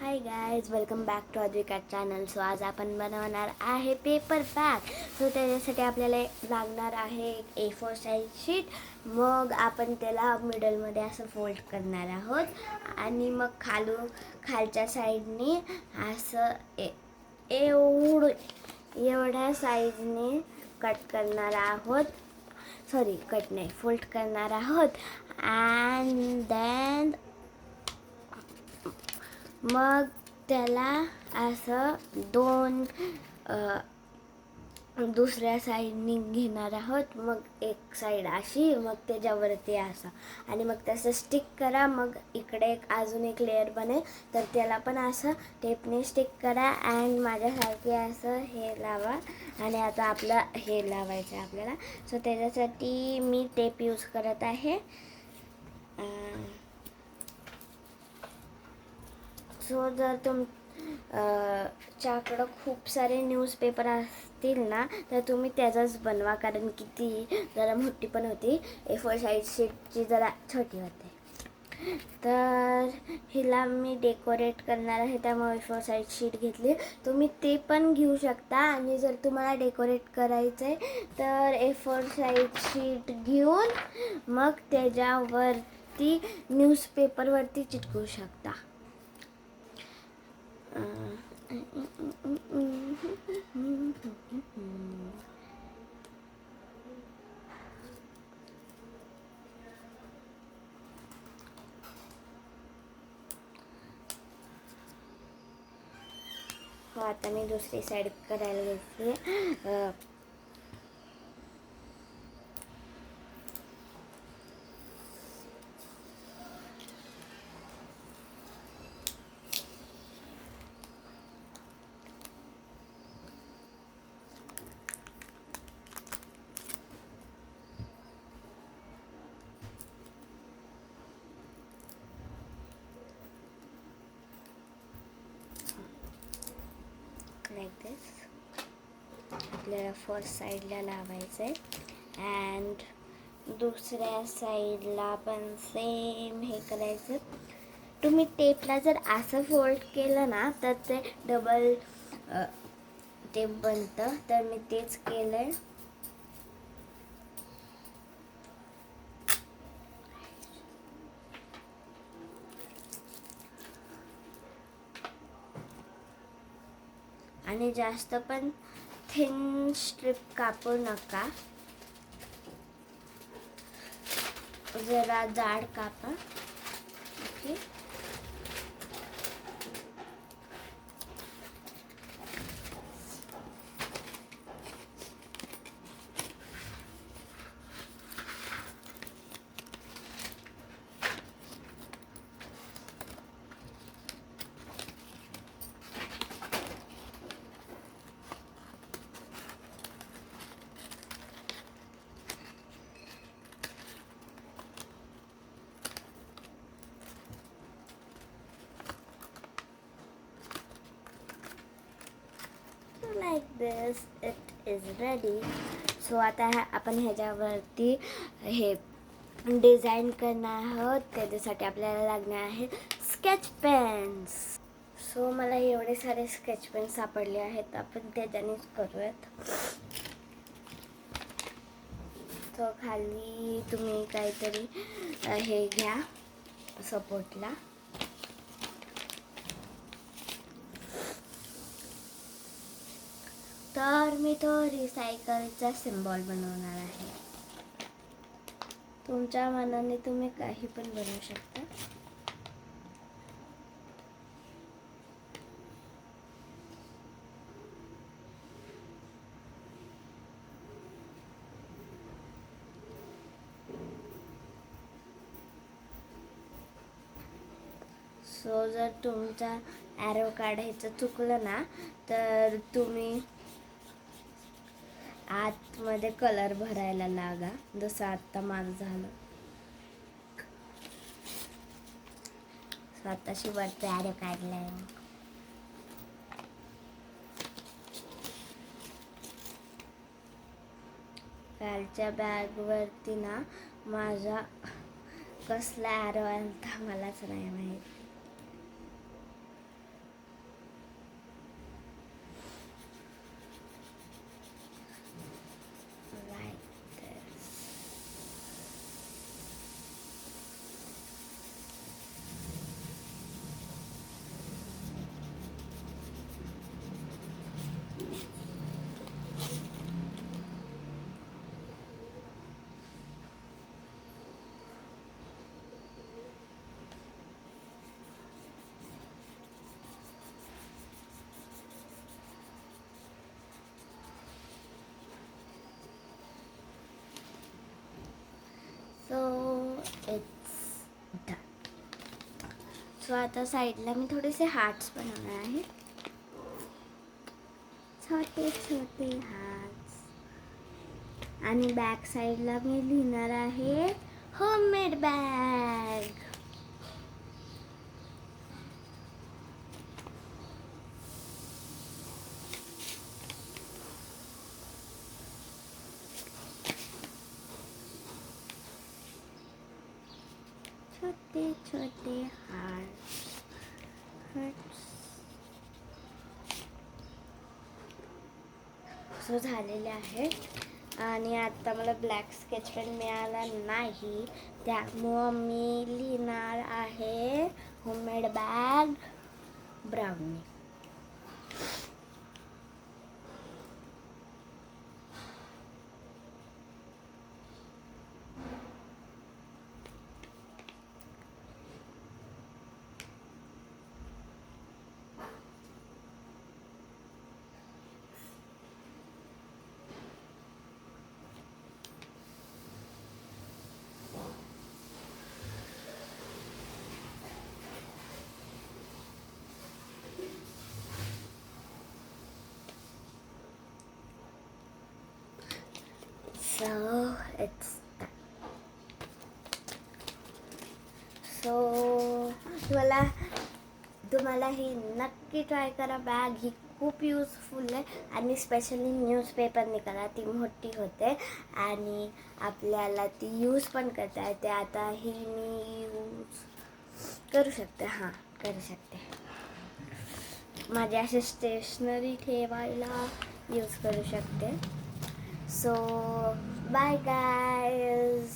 High guys, welcome back to Advika channel. So आज आपण बनवणार आहे पेपर बॅग. सो त्याच्यासाठी आपल्याला लागणार आहे एक A4 साईज शीट. मग आपण त्याला मिडलमध्ये असं फोल्ड करणार आहोत आणि मग खालच्या साईडने असं एवढ्या साईजने कट करणार आहोत. कट नाही, फोल्ड करणार आहोत. अँड देन मग त्याला असं दुसऱ्या साईडनी घेणार आहोत. मग एक साईड अशी, मग त्याच्यावरती असं, आणि मग तसं स्टिक करा. मग इकडे अजून एक लेअर बनेल, तर त्याला पण असं टेपने स्टिक करा. अँड माझ्यासारखे असं हे लावा. आणि आता आपलं हे लावायचं आहे आपल्याला. सो त्याच्यासाठी मी टेप यूज करत आहे. सो जर तुमच्याकडं खूप सारे न्यूजपेपर असतील ना, तर तुम्ही त्याचाच बनवा, कारण की ती जरा मोठी पण होती. A4 साईज शीटची जरा छोटी होते. तर हिला मी डेकोरेट करणार आहे, त्यामुळे A4 साईज शीट घेतली. तुम्ही ते पण घेऊ शकता. आणि जर तुम्हाला डेकोरेट करायचं आहे तर A4 साईज शीट घेऊन मग त्याच्यावरती न्यूजपेपरवरती चिटकवू शकता. हो, आता मी दुसरी साईड करायला घेतली. लाईक दिस. आपल्याला फर्स्ट साईडला लावायचं आहे. अँड दुसऱ्या साईडला पण सेम हे करायचं. तुम्ही टेपला जर असं फोल्ड केलं ना, तर ते डबल टेप बनतं. तर मी तेच केलं आहे. आणि जास्त पण थिन स्ट्रिप कापू नका, जरा जाड कापा. Okay. Like this it is ready. So आता आपण ह्याच्यावरती हे डिझाईन करणार आहोत. त्याच्यासाठी आपल्याला लागणार आहे स्केच पेन्स. सो मला एवढे सारे स्केच पेन्स सापडले आहेत, आपण त्याच्यानेच करूयात. तो खाली तुम्ही काहीतरी हे घ्या सपोर्टला. तर मी तो रिसायकलचा सिम्बॉल बनवणार आहे. तुमच्या मनाने तुम्ही काही पण बनवू शकता. सो जर तुमचा ॲरो काढायचं चुकलं ना, तर तुम्ही आतमध्ये कलर भरायला लागा, जसं आत्ता माझं झालं. स्वतःशी वरती ॲरो काढलाय. कालच्या बॅगवरती ना माझा कसला ॲरो आलता मलाच नाही माहीत. सो आता साईडला मी थोडेसे हार्ट्स बनवणार आहे, छोटे छोटे हार्ट्स. आणि बॅक साईडला मी लिहिणार आहे होममेड बॅग. छोटे छोटे हार्ट्स. सो झालेले आहे. आणि आता मला ब्लॅक स्केच पेन मिळाला नाही, त्यामुळं मी लिहिणार आहे homemade bag brownie. So it's done. So तुम्हाला ही नक्की ट्राय करा. बॅग ही खूप यूजफुल आहे आणि स्पेशली न्यूजपेपरने करा, ती मोठी होते आणि आपल्याला ती यूज पण करता येते. आता ही मी यूज करू शकते, करू शकते. माझ्या असे स्टेशनरी ठेवायला यूज करू शकते. So bye guys.